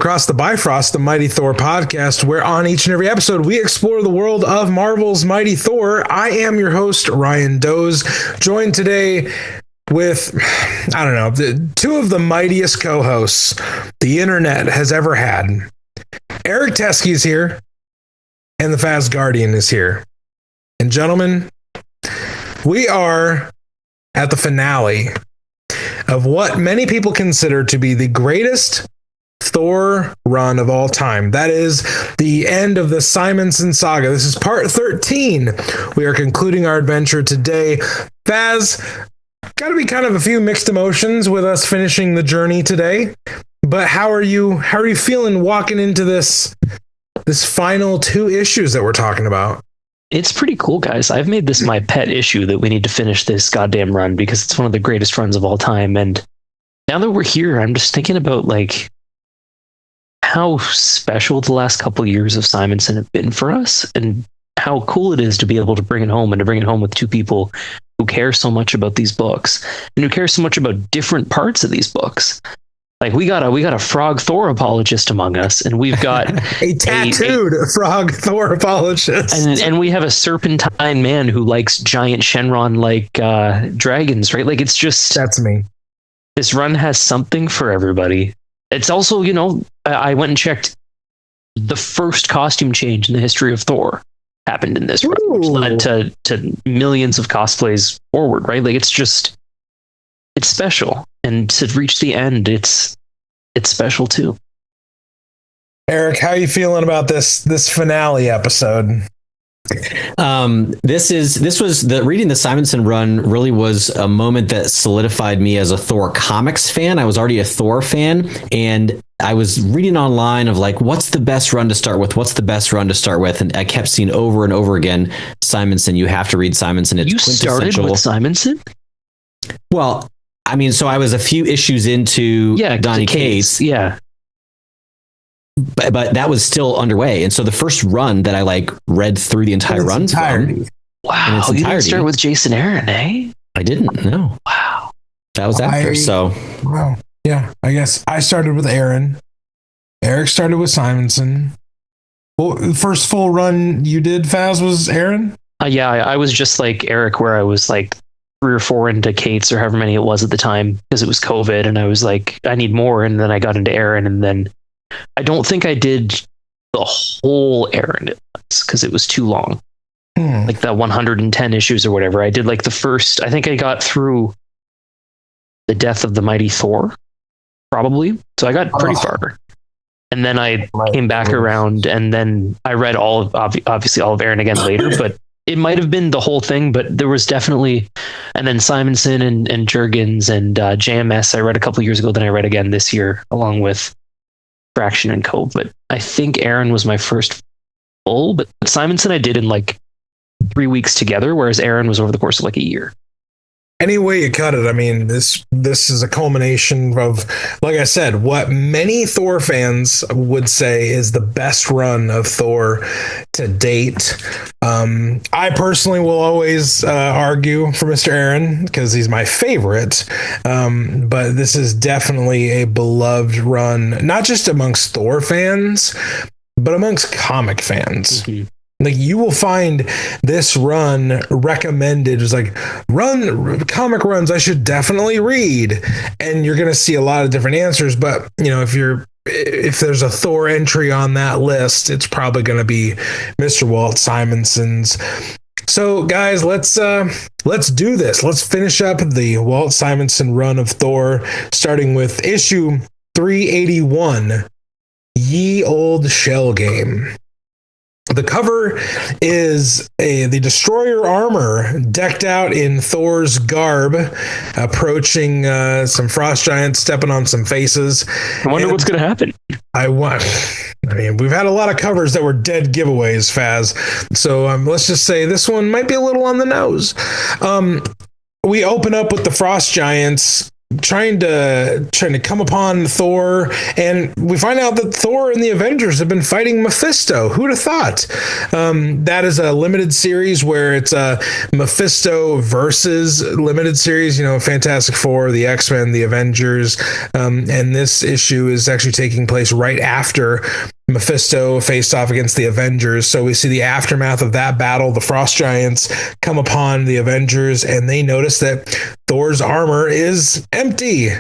across the Bifrost, the Mighty Thor podcast, where on each and every episode we explore the world of Marvel's Mighty Thor. I am your host, Ryan Doze, joined today with, two of the mightiest co-hosts the internet has ever had. Eric Teskey is here, and the Fast Guardian is here. And gentlemen, we are at the finale of what many people consider to be the greatest Thor run of all time. That is the end of the Simonson Saga. This is part 13. We are concluding our adventure today. Faz, got to be kind of a few mixed emotions with us finishing the journey today. But how are you feeling walking into this final 2 issues that we're talking about? It's pretty cool, guys. I've made this my pet issue that we need to finish this goddamn run because it's one of the greatest runs of all time. And now that we're here, I'm just thinking about how special the last couple of years of Simonson have been for us and how cool it is to be able to bring it home and to bring it home with 2 people who care so much about these books and who care so much about different parts of these books. Like we got a frog Thor apologist among us, and we've got a tattooed frog Thor apologist, and we have a serpentine man who likes giant Shenron dragons, right? Like it's just that's me. This run has something for everybody. It's also, I went and checked the first costume change in the history of Thor happened in this run, which led to millions of cosplays forward, right? Like it's special. And to reach the end, it's special too. Eric, how are you feeling about this finale episode? Reading the Simonson run really was a moment that solidified me as a Thor comics fan. I was already a Thor fan, and I was reading online of what's the best run to start with? What's the best run to start with? And I kept seeing over and over again, Simonson. You have to read Simonson. It's you started with Simonson? Well, I mean, so I was a few issues into Donny Cates. Yeah. But that was still underway. And so the first run that I read through the entire run. Wow. You didn't start with Jason Aaron, eh? I didn't, no. Wow. That was after, Wow. Yeah, I guess I started with Aaron. Eric started with Simonson. Well, the first full run you did, Faz, was Aaron? Yeah, I was just like Eric, where I was 3 or 4 into Cates or however many it was at the time because it was COVID, and I was like, I need more. And then I got into Aaron, and then I don't think I did the whole Aaron at once because it was too long. Like the 110 issues or whatever. I did the first, I think I got through the death of the mighty Thor, probably. So I got pretty far. And then I came back around, and then I read obviously all of Aaron again later, but it might have been the whole thing, but there was definitely, and then Simonson and Jurgens and JMS I read a couple years ago, then I read again this year along with Fraction and Co. But I think Aaron was my first full, but Simonson I did in 3 weeks together, whereas Aaron was over the course of a year. Any way you cut it, I mean, this is a culmination of, like I said, what many Thor fans would say is the best run of Thor to date. I personally will always argue for Mr. Aaron because he's my favorite, but this is definitely a beloved run, not just amongst Thor fans, but amongst comic fans. Mm-hmm. You will find this run recommended as comic runs I should definitely read, and you're going to see a lot of different answers. But if there's a Thor entry on that list, it's probably going to be Mr. Walt Simonson's. So guys, let's do this. Let's finish up the Walt Simonson run of Thor, starting with issue 381, Ye Old Shell Game. The cover is the Destroyer armor decked out in Thor's garb, approaching some frost giants, stepping on some faces. I wonder what's going to happen. I mean, we've had a lot of covers that were dead giveaways, Faz. So let's just say this one might be a little on the nose. We open up with the frost giants trying to come upon Thor, and we find out that Thor and the Avengers have been fighting Mephisto. Who'd have thought? That is a limited series where it's a Mephisto versus limited series. Fantastic Four, the X-Men, the Avengers, and this issue is actually taking place right after Mephisto faced off against the Avengers. So we see the aftermath of that battle. The Frost Giants come upon the Avengers, and they notice that Thor's armor is empty.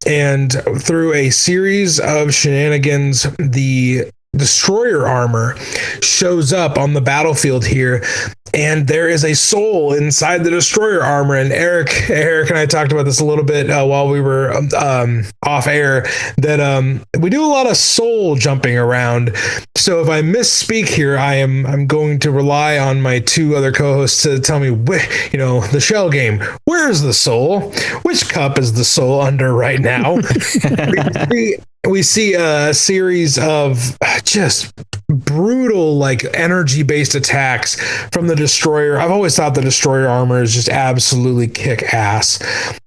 And through a series of shenanigans, the Destroyer armor shows up on the battlefield here, and there is a soul inside the Destroyer armor. And Eric and I talked about this a little bit while we were off air, that we do a lot of soul jumping around. So if I misspeak here, I'm going to rely on my two other co-hosts to tell me, the shell game. Where's the soul? Which cup is the soul under right now? We see a series of just brutal, energy-based attacks from the Destroyer. I've always thought the Destroyer armor is just absolutely kick-ass.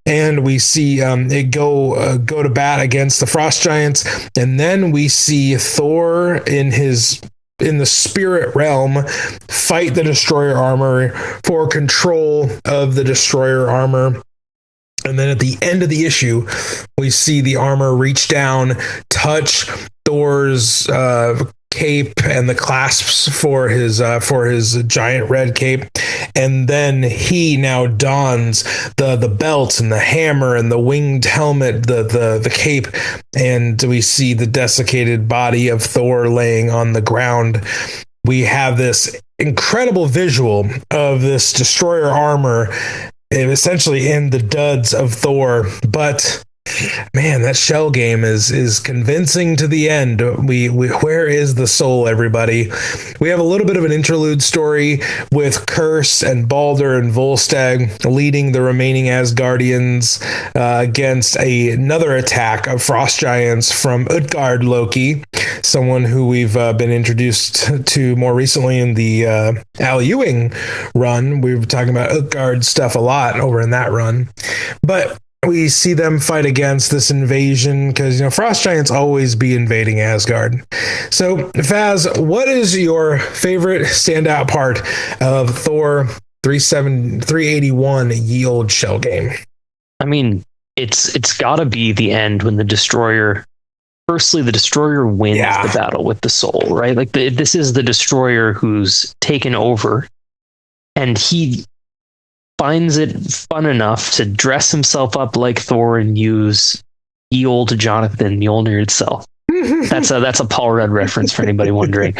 And we see it go to bat against the Frost Giants. And then we see Thor in the spirit realm fight the Destroyer armor for control of the Destroyer armor. And then at the end of the issue, we see the armor reach down, touch Thor's cape and the clasps for his giant red cape, and then he now dons the belt and the hammer and the winged helmet, the cape, and we see the desiccated body of Thor laying on the ground. We have this incredible visual of this Destroyer armor essentially in the duds of Thor, but man, that shell game is convincing to the end. We where is the soul, everybody? We have a little bit of an interlude story with Curse and Balder and Volstagg leading the remaining Asgardians against another attack of frost giants from Utgard Loki, someone who we've been introduced to more recently in the Al Ewing run. We were talking about Utgard stuff a lot over in that run, but we see them fight against this invasion because, frost giants always be invading Asgard. So, Faz, what is your favorite standout part of Thor 381 Ye Olde Shell Game? I mean, it's got to be the end when the Destroyer. Firstly, the Destroyer wins the battle with the Soul, right? This is the Destroyer who's taken over, and he finds it fun enough to dress himself up like Thor and use Ye Olde Jonathan, Mjolnir itself. That's a Paul Rudd reference for anybody wondering.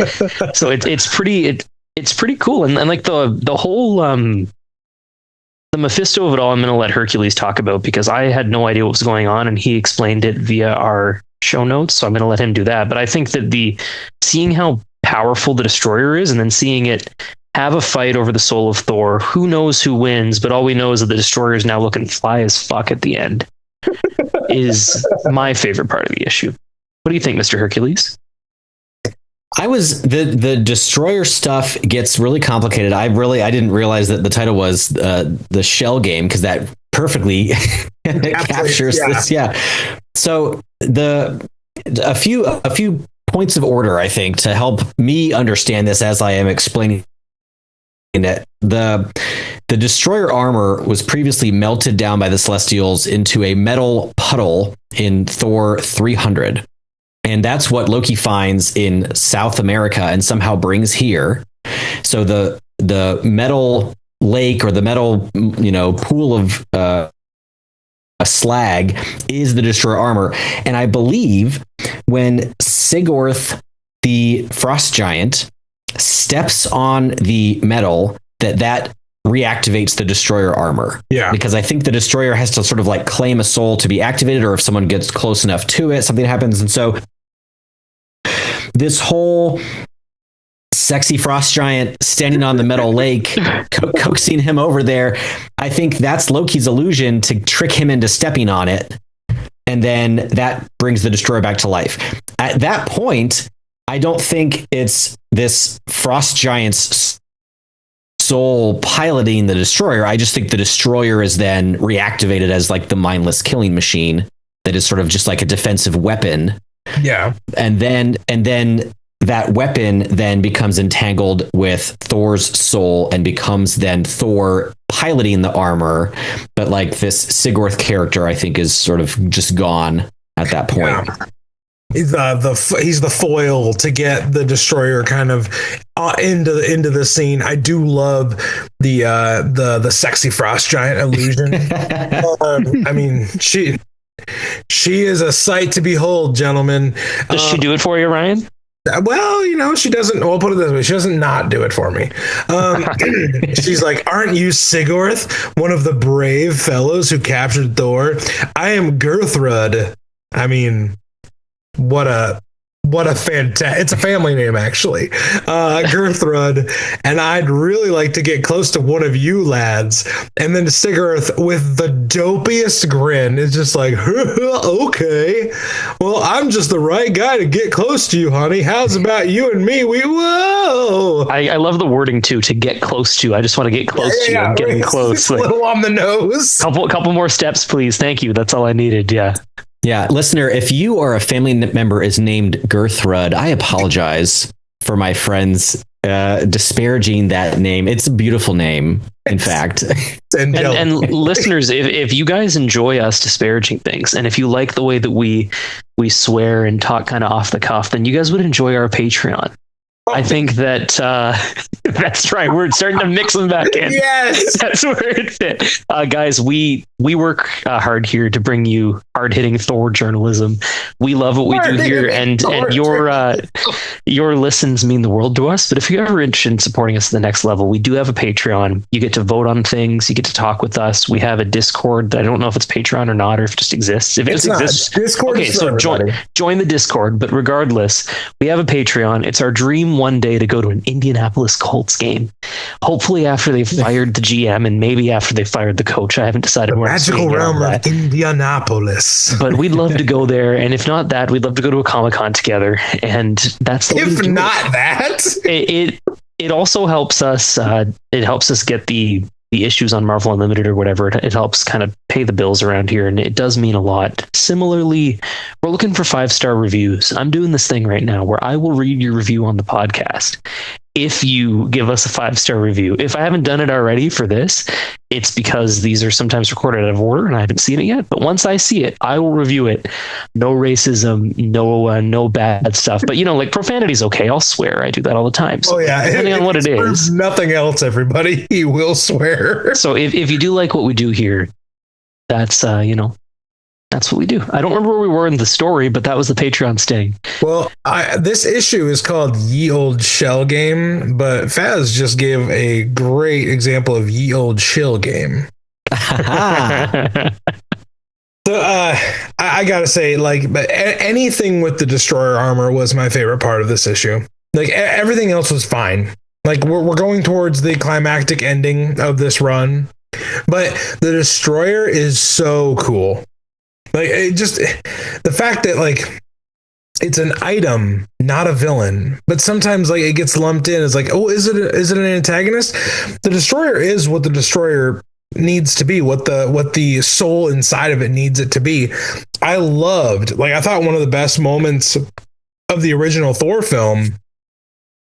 So it's pretty cool, and like the whole the Mephisto of it all, I'm going to let Hercules talk about because I had no idea what was going on, and he explained it via our show notes. So I'm going to let him do that. But I think that seeing how powerful the Destroyer is, and then seeing it have a fight over the soul of Thor. Who knows who wins, but all we know is that the Destroyer is now looking fly as fuck at the end. Is my favorite part of the issue. What do you think, Mr. Hercules? The Destroyer stuff gets really complicated. I didn't realize that the title was the Shell Game, because that perfectly captures this. Yeah. So a few points of order, I think, to help me understand this as I am explaining it. The Destroyer armor was previously melted down by the Celestials into a metal puddle in Thor 300. And that's what Loki finds in South America and somehow brings here. So the metal lake, or the metal, pool of a slag, is the Destroyer armor. And I believe when Sigurth, the frost giant, steps on the metal, that reactivates the Destroyer armor. Yeah. Because I think the Destroyer has to sort of claim a soul to be activated, or if someone gets close enough to it, something happens. And so this whole sexy frost giant standing on the metal lake, coaxing him over there, I think that's Loki's illusion to trick him into stepping on it. And then that brings the Destroyer back to life. At that point, I don't think it's this frost giant's soul piloting the destroyer. I just think the destroyer is then reactivated as like the mindless killing machine that is sort of just like a defensive weapon. Yeah. And then that weapon then becomes entangled with Thor's soul and becomes then Thor piloting the armor. But like this Sigurd character, I think, is sort of just gone at that point. Yeah. He's the foil to get the destroyer kind of into the scene. I do love the sexy frost giant illusion. I mean, she is a sight to behold, gentlemen. Does she do it for you, Ryan? Well, she doesn't. I'll put it this way: she doesn't not do it for me. She's like, "Aren't you Sigurd, one of the brave fellows who captured Thor? I am Gerthrud." I mean, what a fantastic, it's a family name actually, Gerthrud, and I'd really like to get close to one of you lads. And then Sigurd with the dopiest grin is just like, okay, well, I'm just the right guy to get close to you, honey. How's about you and me? Whoa. I love the wording too, to get close to. I just want to get close to you. I'm getting close. A little on the nose. Couple more steps, please. Thank you. That's all I needed. Yeah. Yeah, listener, if you or a family member is named Gerthrud, I apologize for my friends disparaging that name. It's a beautiful name, in fact. And listeners, if you guys enjoy us disparaging things, and if you like the way that we swear and talk kind of off the cuff, then you guys would enjoy our Patreon. I think that that's right. We're starting to mix them back in. Yes, that's where it fit. Guys, we work hard here to bring you hard-hitting Thor journalism. We love what we do here, and your listens mean the world to us. But if you're ever interested in supporting us to the next level, we do have a Patreon. You get to vote on things. You get to talk with us. We have a Discord that I don't know if it's Patreon or not, or if it just exists. If it exists, Discord. Okay, so join the Discord. But regardless, we have a Patreon. It's our dream one day to go to an Indianapolis Colts game. Hopefully after they've fired the GM and maybe after they fired the coach. I haven't decided where. Magical realm of Indianapolis. But we'd love to go there, and if not that, we'd love to go to a Comic-Con together. And that's the if not that. It also helps us. It helps us get the issues on Marvel Unlimited or whatever. It helps kind of pay the bills around here, and it does mean a lot. Similarly, we're looking for 5-star reviews. I'm doing this thing right now where I will read your review on the podcast if you give us a 5-star review. If I haven't done it already for this, it's because these are sometimes recorded out of order and I haven't seen it yet. But once I see it, I will review it. No racism, no bad stuff. But like profanity is okay. I'll swear. I do that all the time. So depending on what it is. Nothing else, everybody. He will swear. So if you do like what we do here, that's that's what we do. I don't remember where we were in the story, but that was the Patreon sting. Well, this issue is called Ye Old Shell Game, but Faz just gave a great example of Ye Old Chill Game. So I gotta say, but anything with the Destroyer armor was my favorite part of this issue. Like everything else was fine. Like we're going towards the climactic ending of this run, but the Destroyer is so cool. Like the fact that it's an item, not a villain, but sometimes it gets lumped in as is it an antagonist? The Destroyer is what the Destroyer needs to be, what the soul inside of it needs it to be. I thought one of the best moments of the original Thor film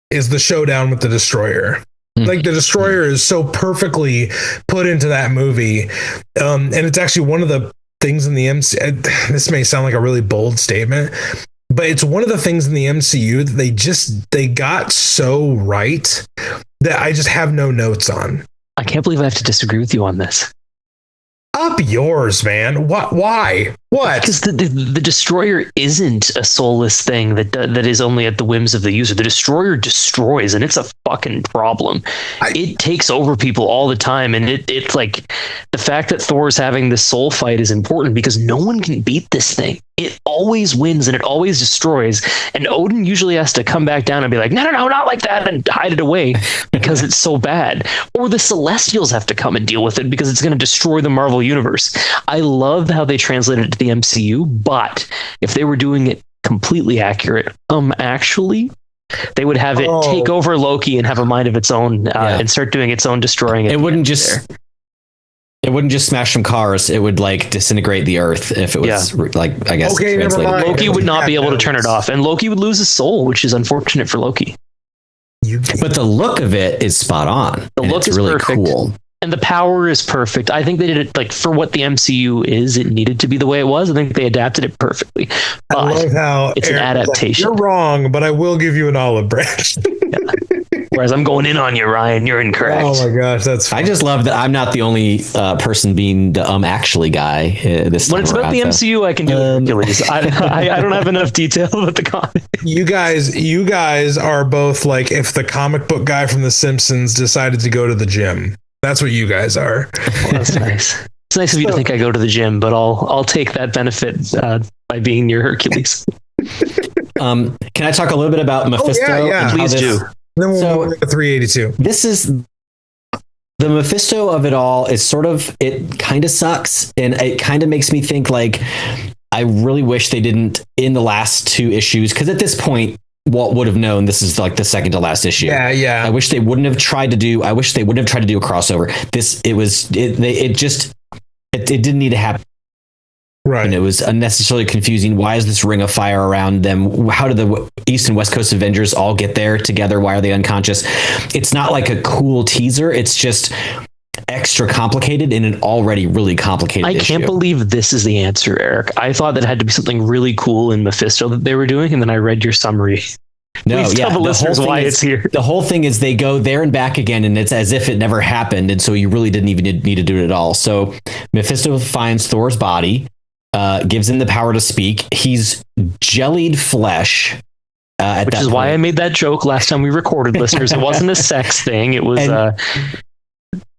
is the showdown with the Destroyer. Like the Destroyer is so perfectly put into that movie, and it's actually one of the things in the MCU. This may sound like a really bold statement, but it's one of the things in the MCU that they got so right that I just have no notes on. I can't believe I have to disagree with you on this. Up yours, man. What? Why? What? Because the Destroyer isn't a soulless thing that is only at the whims of the user. The Destroyer destroys, and it's a fucking problem. It takes over people all the time, and it's like the fact that Thor's having this soul fight is important because no one can beat this thing. It always wins and it always destroys. And Odin usually has to come back down and be like, no, not like that, and hide it away because it's so bad. Or the Celestials have to come and deal with it because it's going to destroy the Marvel Universe. I love how they translated it to the MCU, but if they were doing it completely accurate, actually, They would have it take over Loki and have a mind of its own and start doing its own destroying. It wouldn't just smash some cars. It would like disintegrate the earth if it was like, I guess. Okay, never mind. Loki would not be able to turn it off, and Loki would lose his soul, which is unfortunate for Loki. But the look of it is spot on. The look is really perfect. Cool. And the power is perfect. I think they did it like for what the MCU is. It needed to be the way it was. I think they adapted it perfectly. But I love how it's an adaptation. Like, you're wrong, but I will give you an olive branch. Whereas I'm going in on you, Ryan. You're incorrect. Oh my gosh, that's fun. I just love that I'm not the only person being the actually guy. This when it's about the MCU, I can do Hercules. I don't have enough detail about the comic. You guys are both like if the comic book guy from The Simpsons decided to go to the gym. That's what you guys are. Well, that's nice. It's nice of you to think I go to the gym, but I'll take that benefit by being your Hercules. Can I talk a little bit about Mephisto? Yeah. Please do. Then we'll move to 382. This is the Mephisto of it all. Is sort of, it kind of sucks, and it kind of makes me think like I really wish they didn't in the last two issues, because at this point Walt would have known this is like the second to last issue. Yeah. I wish they wouldn't have tried to do a crossover. It didn't need to happen. Right. And it was unnecessarily confusing. Why is this ring of fire around them? How did the East and West Coast Avengers all get there together? Why are they unconscious? It's not like a cool teaser. It's just extra complicated in an already really complicated issue. I can't believe this is the answer, Eric. I thought that it had to be something really cool in Mephisto that they were doing, and then I read your summary. No, Please tell the listeners why it's here. The whole thing is they go there and back again, and it's as if it never happened, and so you really didn't even need to do it at all. So Mephisto finds Thor's body, gives him the power to speak. He's jellied flesh. Which is why I made that joke last time we recorded, listeners. It wasn't a sex thing. It was...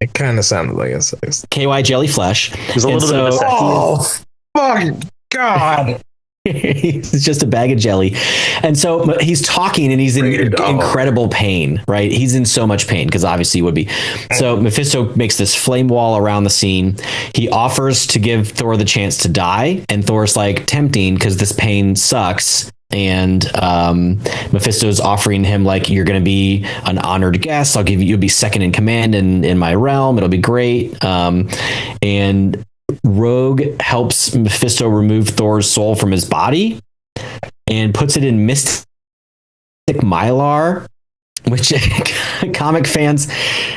it kind of sounded like a sex. KY jelly flesh. It was a little bit of a sex. Oh, fucking God. He's just a bag of jelly. And so he's talking and he's in incredible pain, right? He's in so much pain because obviously he would be. So Mephisto makes this flame wall around the scene. He offers to give Thor the chance to die. And Thor's like, tempting because this pain sucks. And Mephisto's offering him like, you're going to be an honored guest. You'll be second in command in my realm. It'll be great. And Rogue helps Mephisto remove Thor's soul from his body and puts it in mystic mylar, which comic fans,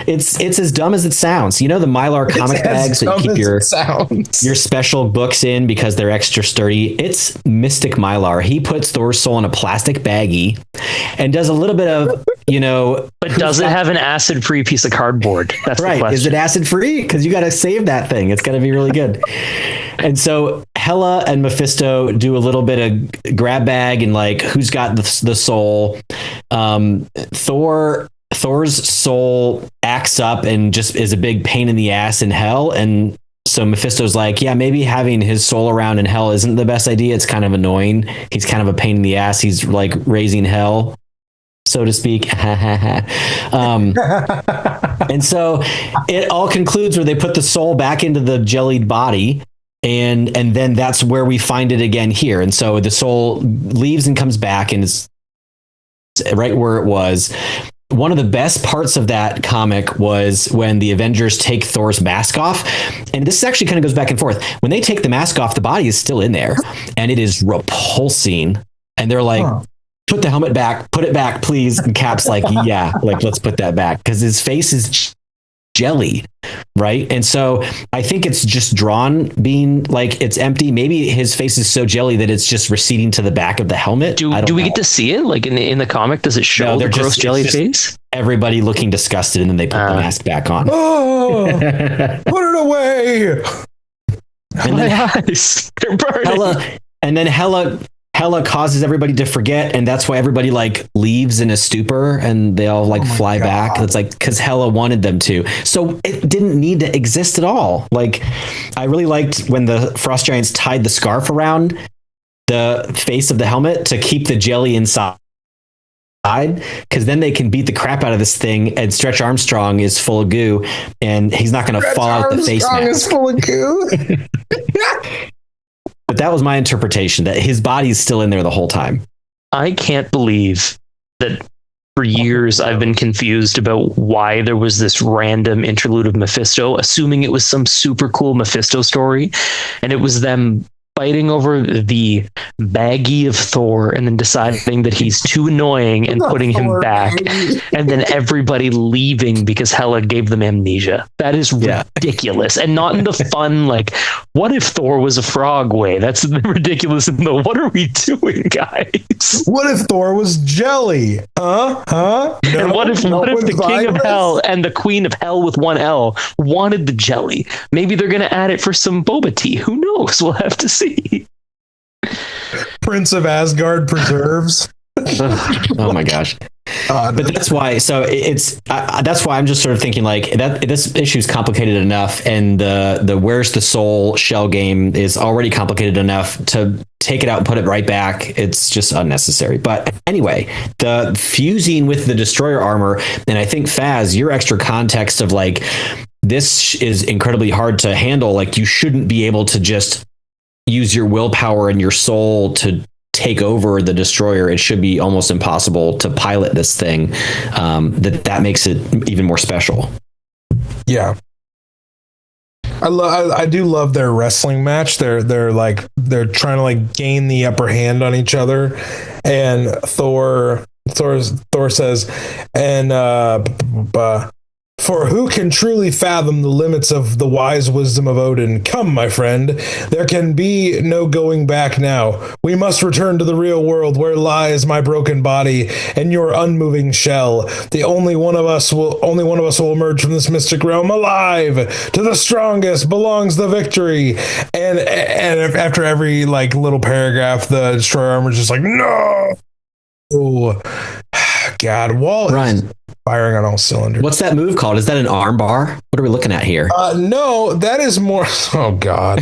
it's as dumb as it sounds. You know, the mylar comic bags that you keep your special books in because they're extra sturdy. It's mystic mylar. He puts Thor's soul in a plastic baggie and does a little bit of, but does it have an acid free piece of cardboard? That's right. The question. Is it acid free? Because you got to save that thing. It's got to be really good. And so Hela and Mephisto do a little bit of grab bag and like, who's got the soul? Thor's soul acts up and just is a big pain in the ass in hell. And so Mephisto's like, yeah, maybe having his soul around in hell isn't the best idea. It's kind of annoying. He's kind of a pain in the ass. He's like raising hell, so to speak. And so it all concludes where they put the soul back into the jellied body. And then that's where we find it again here. And so the soul leaves and comes back and it's right where it was. One of the best parts of that comic was when the Avengers take Thor's mask off. And this actually kind of goes back and forth. When they take the mask off, the body is still in there and it is repulsing. And they're like, put the helmet back, put it back, please. And Cap's like, yeah, like, let's put that back. Because his face is jelly, right? And so I think it's just drawn being like it's empty. Maybe his face is so jelly that it's just receding to the back of the helmet. Do we get to see it? Like in the comic, does it show the gross jelly face? Everybody looking disgusted, and then they put the mask back on. Oh, put it away! And then they're burning. Hela causes everybody to forget, and that's why everybody like leaves in a stupor and they all like fly back. It's like because Hela wanted them to, so it didn't need to exist at all. Like I really liked when the Frost Giants tied the scarf around the face of the helmet to keep the jelly inside, because then they can beat the crap out of this thing. And Stretch Armstrong is full of goo, and he's not going to fall out the face mask. Is full of goo. But that was my interpretation, that his body is still in there the whole time. I can't believe that for years I've been confused about why there was this random interlude of Mephisto, assuming it was some super cool Mephisto story, and it was them fighting over the baggie of Thor and then deciding that he's too annoying and putting him back, and then everybody leaving because Hela gave them amnesia. That is ridiculous, and not in the fun, like, what if Thor was a frog way? That's ridiculous. In the what are we doing, guys? What if Thor was jelly? No, and what if the King of Hell and the Queen of Hell with one L wanted the jelly? Maybe they're going to add it for some boba tea. Who knows? We'll have to see. Prince of Asgard preserves. Oh my gosh. But that's why. So that's why I'm just sort of thinking like that. This issue is complicated enough, and the Where's the Soul shell game is already complicated enough to take it out and put it right back. It's just unnecessary. But anyway, the fusing with the destroyer armor, and I think Faz, your extra context of like this is incredibly hard to handle. Like you shouldn't be able to just use your willpower and your soul to take over the destroyer. It should be almost impossible to pilot this thing. That makes it even more special. Yeah. I do love their wrestling match. They're trying to like gain the upper hand on each other, and Thor says, and for who can truly fathom the limits of the wise wisdom of Odin? Come, my friend, there can be no going back now. We must return to the real world where lies my broken body and your unmoving shell. The only one of us will emerge from this mystic realm alive. To the strongest belongs the victory. And after every like little paragraph, the destroyer armor is just like, no. Oh, God, Walt. Ryan, firing on all cylinders. What's that move called? Is that an arm bar? What are we looking at here? No, that is more. Oh God,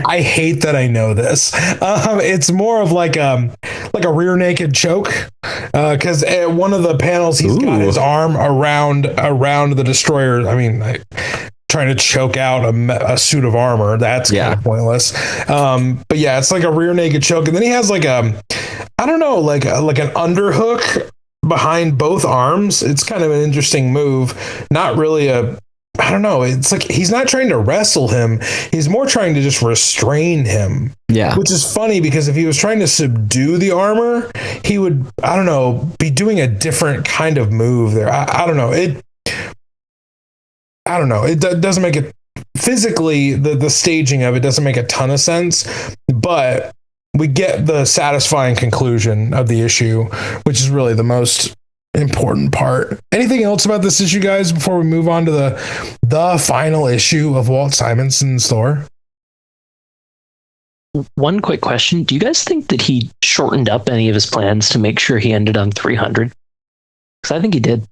I hate that I know this. It's more of like a rear naked choke, because at one of the panels he's got his arm around the destroyer. I mean, trying to choke out a suit of armor. That's kind of pointless. But yeah, it's like a rear naked choke, and then he has like I don't know, like an underhook behind both arms. It's kind of an interesting move. Not really I don't know. It's like he's not trying to wrestle him. He's more trying to just restrain him. Yeah. Which is funny because if he was trying to subdue the armor, he would, I don't know, be doing a different kind of move there. I don't know. It doesn't make it physically, the staging of it doesn't make a ton of sense, but we get the satisfying conclusion of the issue, which is really the most important part. Anything else about this issue, guys, before we move on to the final issue of Walt Simonson's Thor? One quick question. Do you guys think that he shortened up any of his plans to make sure he ended on 300? Because I think he did.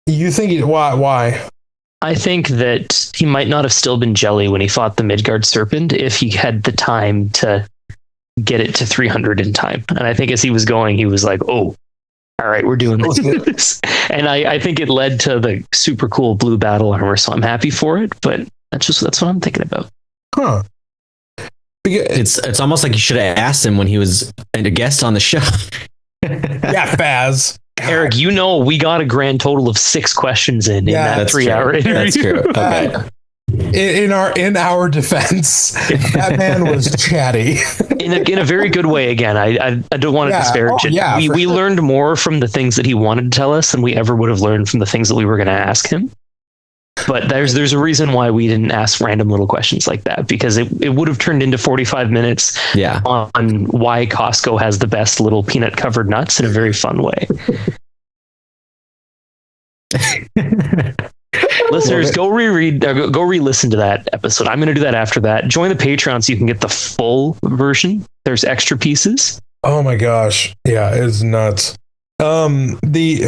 You think why? I think that he might not have still been jelly when he fought the Midgard Serpent if he had the time to get it to 300 in time. And I think as he was going, he was like, oh, all right, we're doing this. And I think it led to the super cool blue battle armor. So I'm happy for it, but that's what I'm thinking about. Huh. It's almost like you should have asked him when he was a guest on the show. Yeah, Baz. Eric, we got a grand total of 6 questions in that 3-hour interview. That's true. Okay. In our defense, that man was chatty in a very good way. Again, I don't want to disparage it. Yeah, we learned more from the things that he wanted to tell us than we ever would have learned from the things that we were going to ask him. But there's a reason why we didn't ask random little questions like that, because it would have turned into 45 minutes on why Costco has the best little peanut covered nuts in a very fun way. Listeners, go re-listen to that episode. I'm going to do that after that. Join the Patreon so you can get the full version. There's extra pieces. Oh my gosh. Yeah, it's nuts. We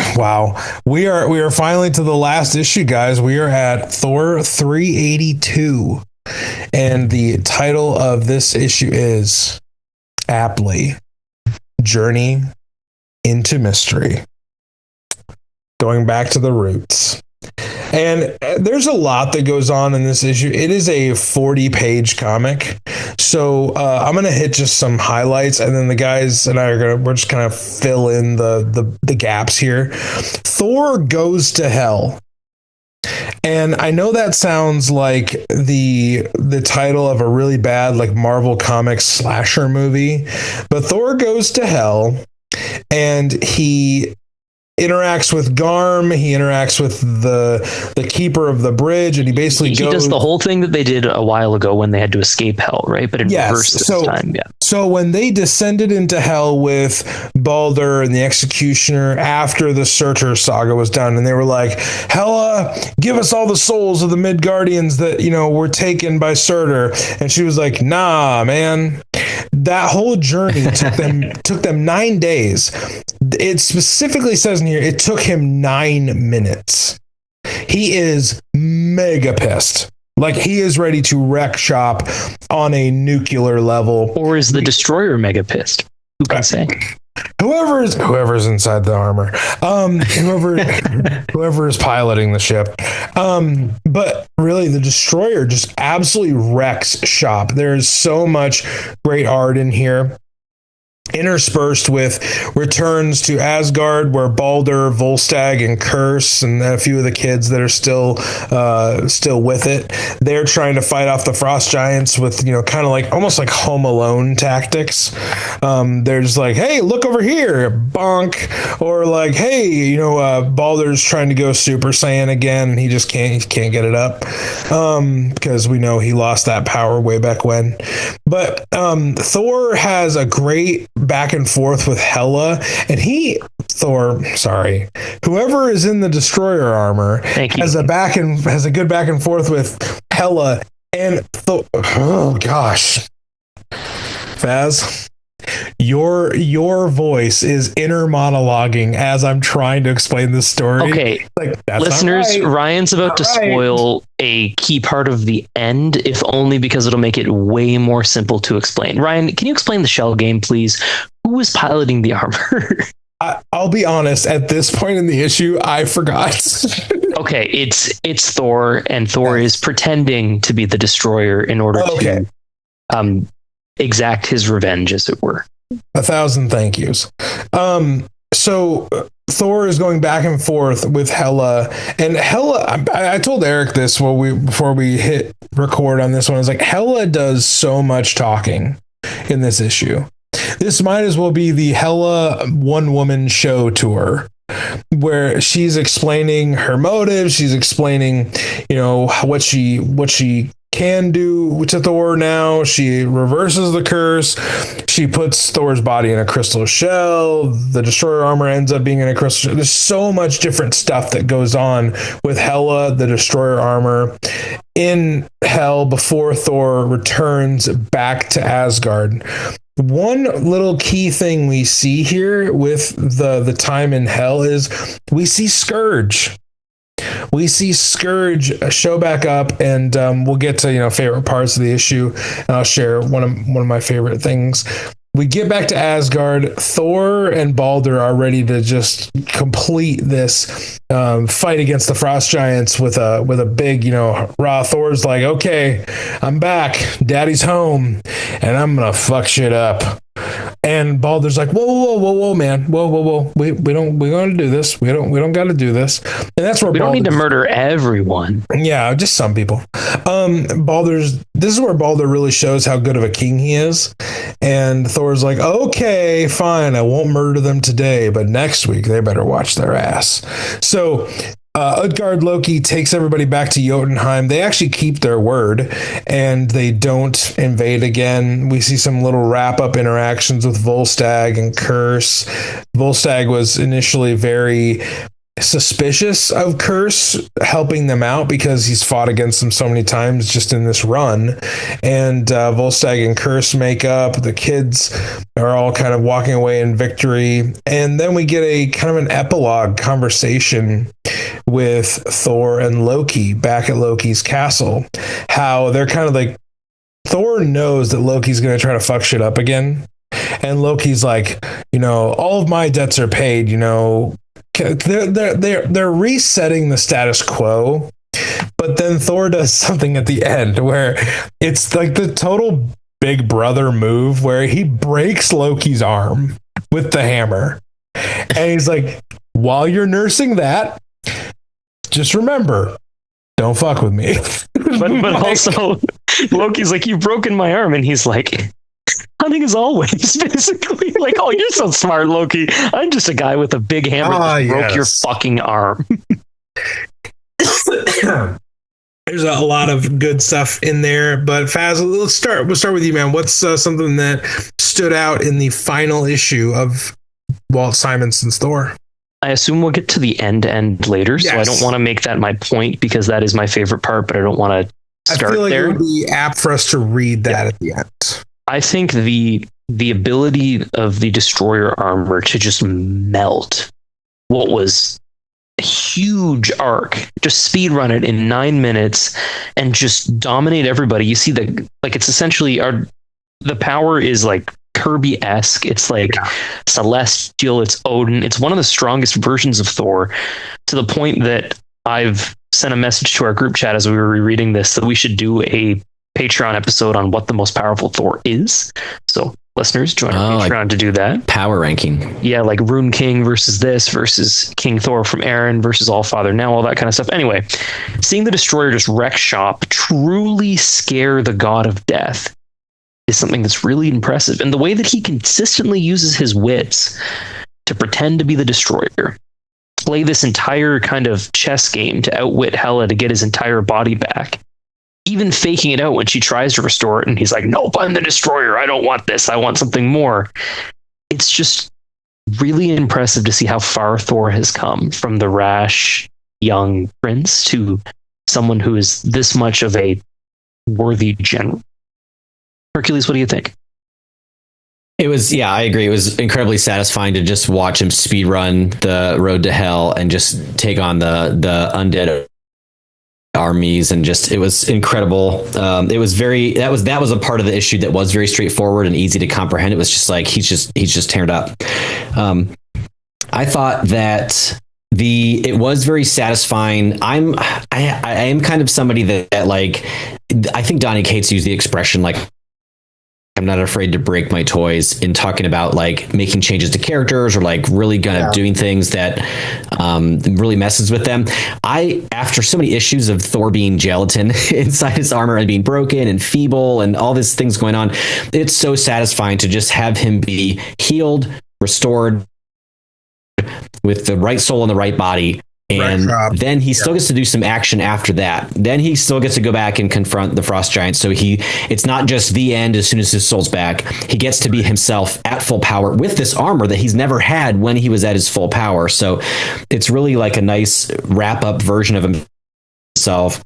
are finally to the last issue, guys. We are at Thor 382. And the title of this issue is aptly Journey into Mystery. Going back to the roots. And there's a lot that goes on in this issue. It is a 40-page comic. So I'm going to hit just some highlights, and then the guys and we're just kind of fill in the gaps here. Thor goes to hell. And I know that sounds like the title of a really bad like Marvel Comics slasher movie, but Thor goes to hell, and he interacts with Garm, he interacts with the keeper of the bridge, and he basically does the whole thing that they did a while ago when they had to escape hell, right? But in reverse this time. Yeah. So when they descended into hell with Balder and the Executioner after the Surtur saga was done, and they were like, Hela, give us all the souls of the Midgardians that, were taken by Surtur. And she was like, nah, man. That whole journey took them 9 days. It specifically says in here, it took him 9 minutes. He is mega pissed. Like, he is ready to wreck shop on a nuclear level. Or is the Destroyer mega pissed? Who can say? Whoever's inside the armor, whoever is piloting the ship. But really, the Destroyer just absolutely wrecks shop. There's so much great art in here, interspersed with returns to Asgard, where Balder, Volstagg, and Curse, and a few of the kids that are still with it, they're trying to fight off the frost giants with kind of like almost like Home Alone tactics. They're just like, hey, look over here, bonk, or like, hey, Balder's trying to go Super Saiyan again, and he just can't get it up because we know he lost that power way back when. But Thor has a great back and forth with Hela, and whoever is in the Destroyer armor has a good back and forth with Hela and oh gosh, Faz, your voice is inner monologuing as I'm trying to explain this story. Okay, listeners, Ryan's about to spoil a key part of the end, if only because it'll make it way more simple to explain. Ryan, can you explain the shell game, please? Who is piloting the armor? I'll be honest, at this point in the issue, I forgot. Okay, it's Thor, and Thor is pretending to be the Destroyer in order to exact his revenge, as it were. 1,000 thank yous. So Thor is going back and forth with Hela, and Hela, I told Eric this before we hit record on this one. I was like, Hela does so much talking in this issue. This might as well be the Hela one-woman show tour, where she's explaining her motives, she's explaining, what she can do to Thor now. She reverses the curse. She puts Thor's body in a crystal shell. The Destroyer armor ends up being in a crystal shell. There's so much different stuff that goes on with Hela, the Destroyer armor, in hell before Thor returns back to Asgard. One little key thing we see here with the time in hell is we see Scourge. We see Scourge show back up, and we'll get to favorite parts of the issue, and I'll share one of my favorite things. We get back to Asgard. Thor and Balder are ready to just complete this fight against the frost giants with a big raw. Thor's like, okay, I'm back, Daddy's home, and I'm gonna fuck shit up. And Balder's like, whoa, man, whoa. We don't do this. We don't got to do this. And that's where we don't need to murder everyone. Yeah, just some people. This is where Balder really shows how good of a king he is. And Thor's like, okay, fine, I won't murder them today, but next week they better watch their ass. So Utgard Loki takes everybody back to Jotunheim. They actually keep their word, and they don't invade again. We see some little wrap-up interactions with Volstagg and Curse. Volstagg was initially very suspicious of Curse helping them out because he's fought against them so many times just in this run. And Volstagg and Curse make up. The kids are all kind of walking away in victory. And then we get a kind of an epilogue conversation with Thor and Loki back at Loki's castle. How they're kind of like, Thor knows that Loki's going to try to fuck shit up again. And Loki's like, all of my debts are paid, they're resetting the status quo, but then Thor does something at the end where it's like the total Big Brother move where he breaks Loki's arm with the hammer, and he's like, while you're nursing that, just remember, don't fuck with me. But also, Loki's like, you've broken my arm, and he's like, hunting as always, basically. Like, oh, you're so smart, Loki. I'm just a guy with a big hammer that broke your fucking arm. There's a lot of good stuff in there, but Faz, we'll start with you, man. What's something that stood out in the final issue of Walt Simonson's Thor? I assume we'll get to the end later, so I don't want to make that my point because that is my favorite part, but I don't want to start there. I feel like it would be apt for us to read that at the end. I think the ability of the Destroyer armor to just melt what was a huge arc, just speed run it in 9 minutes and just dominate everybody. You see it's essentially the power is like Kirby-esque. It's like celestial, it's Odin. It's one of the strongest versions of Thor, to the point that I've sent a message to our group chat as we were rereading this that we should do a Patreon episode on what the most powerful Thor is. So listeners, join our Patreon to do that. Power ranking. Yeah, like Rune King versus this versus King Thor from Aaron versus Allfather Now, all that kind of stuff. Anyway, seeing the Destroyer just wreck shop, truly scare the god of death, is something that's really impressive. And the way that he consistently uses his wits to pretend to be the Destroyer, play this entire kind of chess game to outwit Hela to get his entire body back, even faking it out when she tries to restore it, and he's like, nope, I'm the Destroyer, I don't want this, I want something more. It's just really impressive to see how far Thor has come from the rash young prince to someone who is this much of a worthy general. Hercules, what do you think? It was, I agree. It was incredibly satisfying to just watch him speed run the road to hell and just take on the undead armies, and just, it was incredible. It was that was a part of the issue that was very straightforward and easy to comprehend. It was just like he's just tearing it up. I thought that it was very satisfying. I am kind of somebody that like, I think Donny Cates used the expression like, I'm not afraid to break my toys, in talking about like making changes to characters or like really kind of doing things that really messes with them. After so many issues of Thor being gelatin inside his armor and being broken and feeble and all these things going on, it's so satisfying to just have him be healed, restored, with the right soul and the right body. And then he still gets to do some action after that. Then he still gets to go back and confront the Frost Giant. So it's not just the end as soon as his soul's back. He gets to be himself at full power with this armor that he's never had when he was at his full power. So it's really like a nice wrap up version of himself.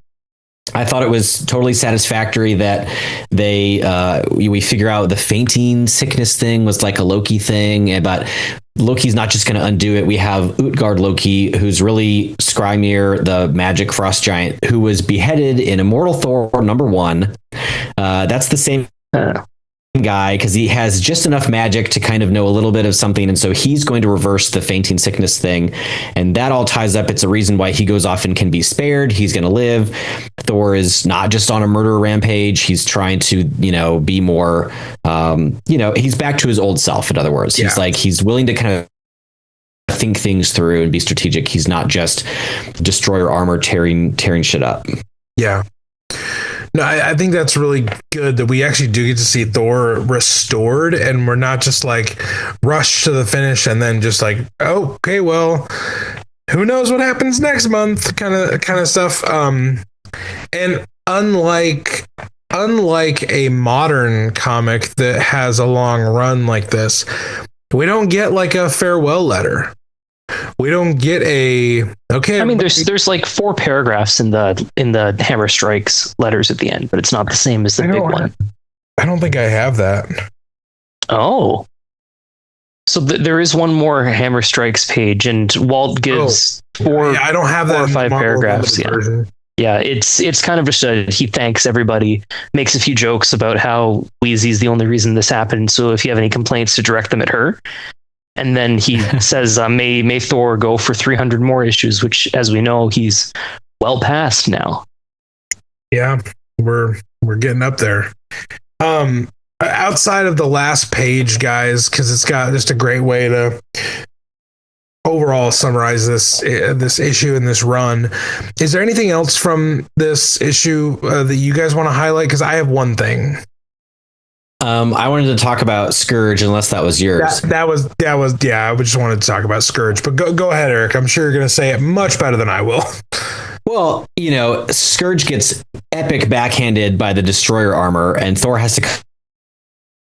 I thought it was totally satisfactory that we figure out the fainting sickness thing was like a Loki thing, but Loki's not just going to undo it. We have Utgard Loki, who's really Skrymir, the magic frost giant, who was beheaded in Immortal Thor #1. That's the same guy, because he has just enough magic to kind of know a little bit of something, and so he's going to reverse the fainting sickness thing, and that all ties up. It's a reason why he goes off and can be spared. He's going to live. Thor is not just on a murder rampage. He's trying to be more he's back to his old self. In other words, he's willing to kind of think things through and be strategic. He's not just Destroyer armor tearing shit up. No, I think that's really good that we actually do get to see Thor restored, and we're not just like rushed to the finish and then just like, oh, okay, well, who knows what happens next month kind of stuff. And unlike a modern comic that has a long run like this, we don't get like a farewell letter. We don't get okay. I mean, there's like 4 paragraphs in the Hammer Strikes letters at the end, but it's not the same as the big one. I don't think I have that. Oh, so there is one more Hammer Strikes page, and Walt gives 4. I don't have 4 or 5 paragraphs. Yeah, it's kind of just he thanks everybody, makes a few jokes about how Wheezy's the only reason this happened. So if you have any complaints, to direct them at her. And then he says, may Thor go for 300 more issues, which, as we know, he's well past now. Yeah, we're getting up there. Outside of the last page, guys, because it's got just a great way to overall summarize this issue and this run. Is there anything else from this issue that you guys want to highlight? Because I have one thing. I wanted to talk about Scourge, unless that was yours. That was yeah. I just wanted to talk about Scourge, but go ahead, Eric. I'm sure you're going to say it much better than I will. Well, Scourge gets epic backhanded by the Destroyer armor, and Thor has to come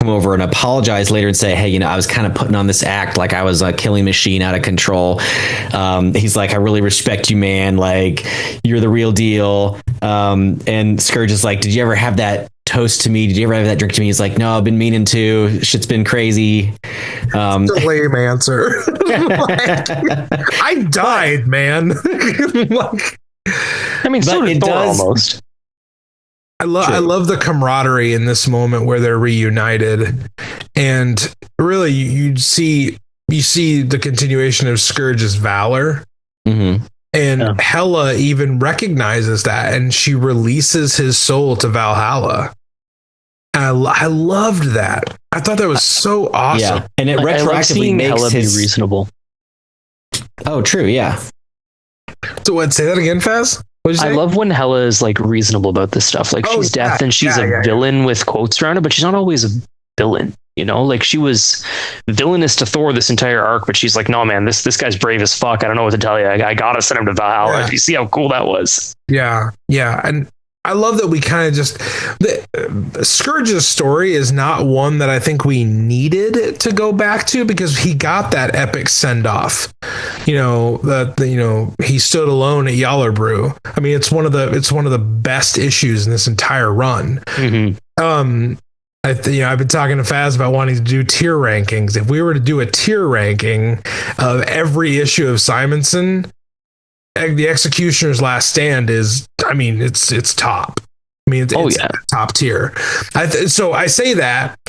over and apologize later and say, hey, I was kind of putting on this act like I was a killing machine out of control. He's like, I really respect you, man. Like, you're the real deal. And Scourge is like, did you ever have that toast to me? Did you ever have that drink to me? He's like, no, I've been meaning to. Shit's been crazy. It's a lame answer. I died, man. I mean, so did Thor almost. I love the camaraderie in this moment where they're reunited, and really you see the continuation of Scourge's valor. Mm-hmm. And Hela even recognizes that, and she releases his soul to Valhalla. And I loved that. I thought that was so awesome. Yeah. And it retroactively makes Hela be reasonable. Oh, true. Yeah. So what? Say that again, Faz? I love when Hela is like reasonable about this stuff. Like she's death and she's a villain with quotes around it, but she's not always a villain. Like she was villainous to Thor this entire arc, but she's like, no, man, this guy's brave as fuck. I don't know what to tell you. I gotta send him to Valhalla. Yeah. You see how cool that was. Yeah. Yeah. And I love that we kind of just Scourge's story is not one that I think we needed to go back to, because he got that epic send off. He stood alone at Yallerbrew. I mean, it's one of the best issues in this entire run. Mm-hmm. I've been talking to Faz about wanting to do tier rankings. If we were to do a tier ranking of every issue of Simonson, the Executioner's Last Stand is, I mean, it's top. I mean, it's top tier. So I say that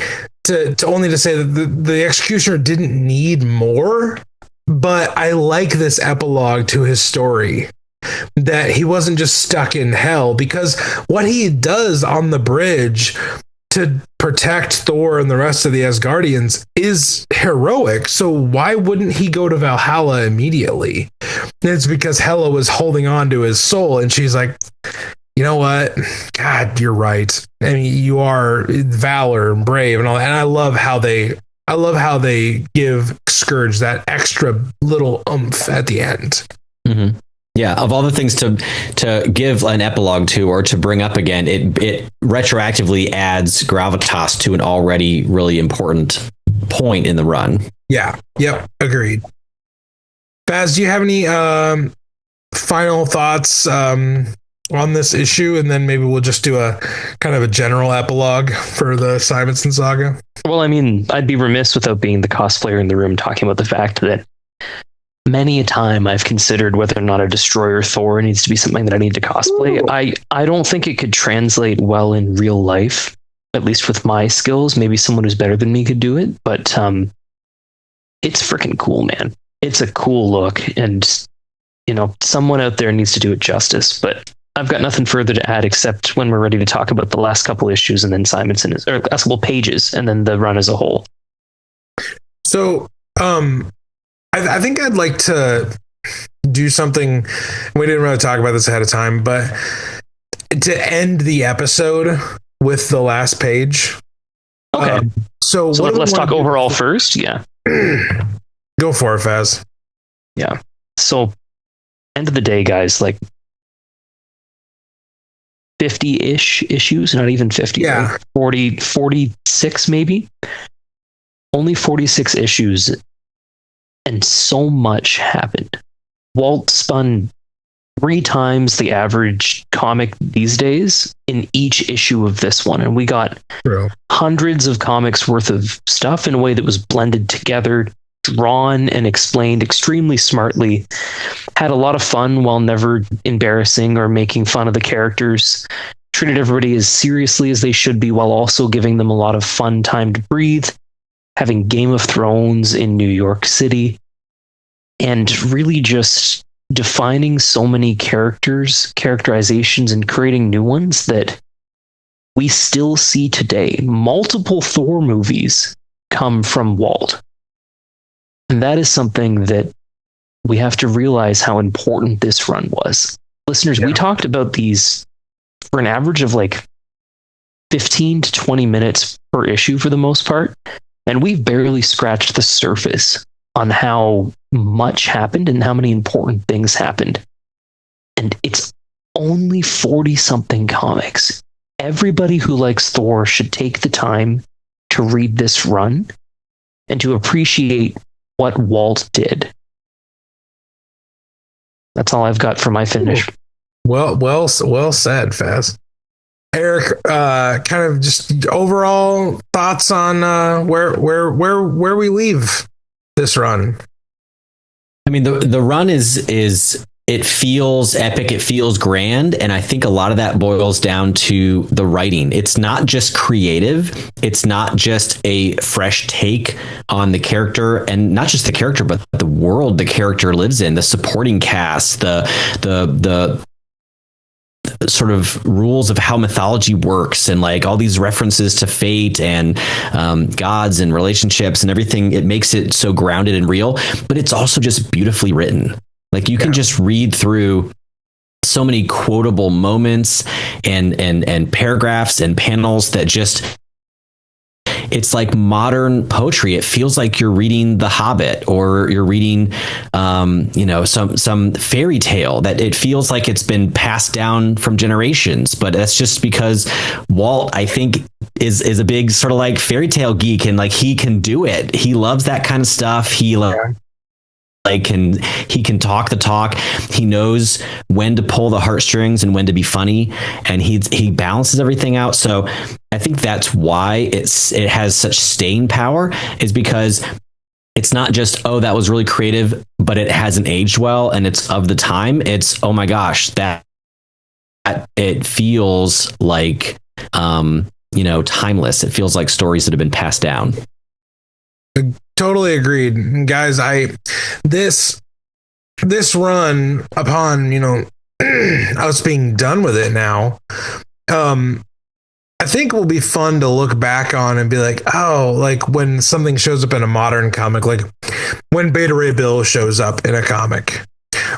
to only to say that the Executioner didn't need more, but I like this epilogue to his story, that he wasn't just stuck in hell, because what he does on the bridge to protect Thor and the rest of the Asgardians is heroic. So why wouldn't he go to Valhalla immediately? It's because Hela was holding on to his soul, and she's like, you know what? God, you're right. I mean, you are valor and brave and all that. And I love how they give Scourge that extra little oomph at the end. Mm-hmm. Yeah, of all the things to give an epilogue to or to bring up again, it retroactively adds gravitas to an already really important point in the run. Yeah. Yep. Agreed. Baz, do you have any final thoughts on this issue? And then maybe we'll just do a kind of a general epilogue for the Simonson Saga. Well, I mean, I'd be remiss without being the cosplayer in the room talking about the fact that many a time I've considered whether or not a Destroyer Thor needs to be something that I need to cosplay. Ooh. I don't think it could translate well in real life, at least with my skills. Maybe someone who's better than me could do it, but it's freaking cool, man. It's a cool look, and someone out there needs to do it justice. But I've got nothing further to add, except when we're ready to talk about the last couple issues, and then Simonson or last couple pages, and then the run as a whole. So, I think I'd like to do something. We didn't really talk about this ahead of time, but to end the episode with the last page. Okay. So let's talk overall first. Yeah. Go for it, Faz. Yeah. So end of the day, guys, like 50-ish issues, not even 50. Yeah. Like 40, 46 maybe. Only 46 issues. And so much happened. Walt spun 3 times the average comic these days in each issue of this one. And we got hundreds of comics worth of stuff in a way that was blended together, drawn and explained extremely smartly. Had a lot of fun while never embarrassing or making fun of the characters. Treated everybody as seriously as they should be while also giving them a lot of fun time to breathe. having Game of Thrones in New York City, and really just defining so many characterizations, and creating new ones that we still see today. Multiple Thor movies come from Walt. And that is something that we have to realize how important this run was. Listeners, we talked about these for an average of like 15 to 20 minutes per issue for the most part. And we've barely scratched the surface on how much happened and how many important things happened. And it's only 40 something comics. Everybody who likes Thor should take the time to read this run and to appreciate what Walt did. That's all I've got for my finish. Well said, Faz. Eric, kind of just overall thoughts on where we leave this run. I mean, the run is it feels epic, it feels grand, and I think a lot of that boils down to the writing. It's not just creative, it's not just a fresh take on the character, and not just the character, but the world the character lives in, the supporting cast, the sort of rules of how mythology works, and like all these references to fate and gods and relationships and everything. It makes it so grounded and real, but it's also just beautifully written. Like you can just read through so many quotable moments and paragraphs and panels that just, it's like modern poetry. It feels like you're reading The Hobbit, or you're reading, some fairy tale, that it feels like it's been passed down from generations. But that's just because Walt, I think, is a big sort of like fairy tale geek, and like he can do it. He loves that kind of stuff. He can talk the talk. He knows when to pull the heartstrings and when to be funny, and he balances everything out. So I think that's why it has such staying power, is because it's not just, oh, that was really creative, but it hasn't aged well and it's of the time. It's, oh my gosh, that it feels like timeless. It feels like stories that have been passed down. Totally agreed, guys. This run, upon us being done with it now, I think will be fun to look back on and be like, oh, like when something shows up in a modern comic, like when Beta Ray Bill shows up in a comic,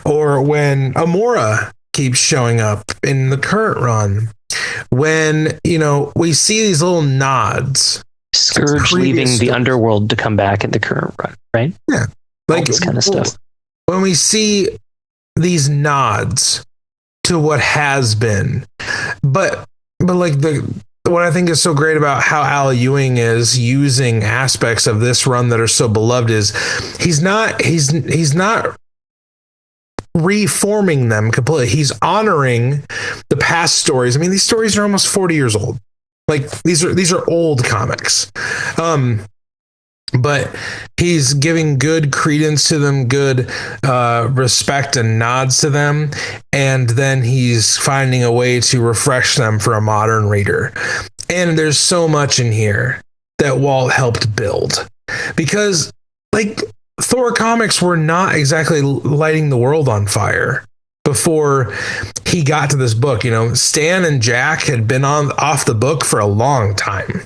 or when Amora keeps showing up in the current run, when we see these little nods. Scourge leaving the underworld to come back in the current run, right? Yeah. Like all this kind of stuff. When we see these nods to what has been, but like what I think is so great about how Al Ewing is using aspects of this run that are so beloved is he's not reforming them completely. He's honoring the past stories. I mean, these stories are almost 40 years old. Like these are old comics. But he's giving good credence to them, good respect and nods to them, and then he's finding a way to refresh them for a modern reader. And there's so much in here that Walt helped build, because like Thor comics were not exactly lighting the world on fire before he got to this book. Stan and Jack had been off the book for a long time.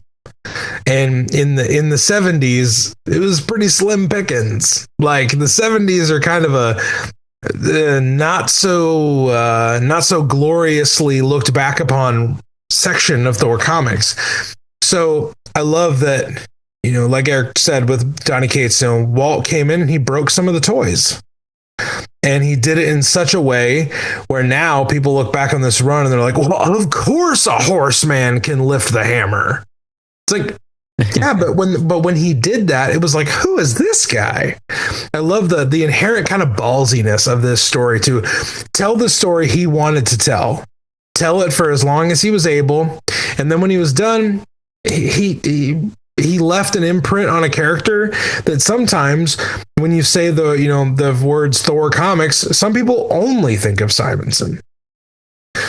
And in the 70s, it was pretty slim pickings. Like the 70s are kind of a not so gloriously looked back upon section of Thor comics. So I love that, like Eric said with Donny Cates, Walt came in and he broke some of the toys. And he did it in such a way where now people look back on this run and they're like, well, of course a horseman can lift the hammer. It's like, yeah, but when he did that, it was like, who is this guy? I love the inherent kind of ballsiness of this story, to tell the story he wanted to tell it for as long as he was able. And then when he was done, he left an imprint on a character that sometimes when you say the words Thor comics, some people only think of Simonson.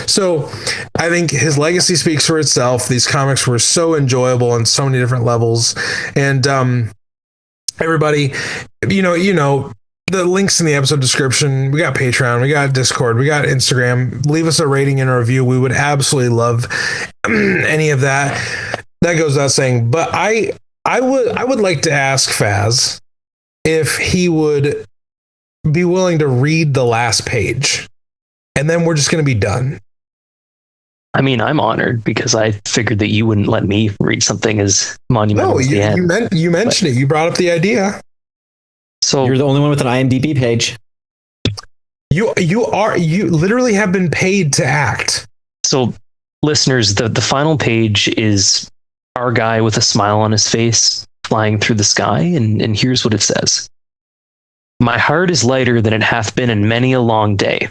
So I think his legacy speaks for itself. These comics were so enjoyable on so many different levels. And everybody, the links in the episode description. We got Patreon, we got Discord, we got Instagram. Leave us a rating and a review. We would absolutely love any of that. That goes without saying. But I would like to ask Faz if he would be willing to read the last page, and then we're just going to be done. I mean, I'm honored because I figured that you wouldn't let me read something as monumental. No, as the end. you mentioned it. You brought up the idea. So you're the only one with an IMDb page. You literally have been paid to act. So listeners, the final page is our guy with a smile on his face flying through the sky. And here's what it says. My heart is lighter than it hath been in many a long day.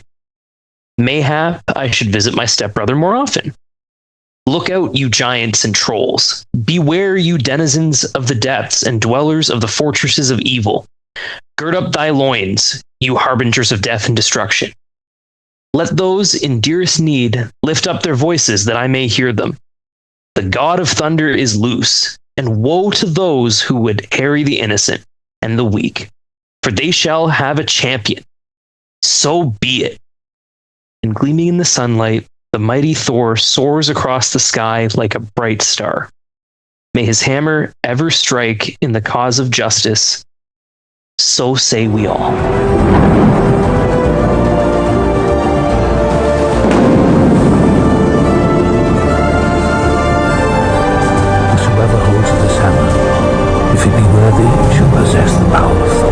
Mayhap I should visit my stepbrother more often. Look out, you giants and trolls. Beware, you denizens of the depths and dwellers of the fortresses of evil. Gird up thy loins, you harbingers of death and destruction. Let those in dearest need lift up their voices that I may hear them. The God of thunder is loose, and woe to those who would harry the innocent and the weak, for they shall have a champion. So be it. And gleaming in the sunlight, the mighty Thor soars across the sky like a bright star. May his hammer ever strike in the cause of justice. So say we all. Whosoever holds this hammer, if it be worthy, shall possess the power of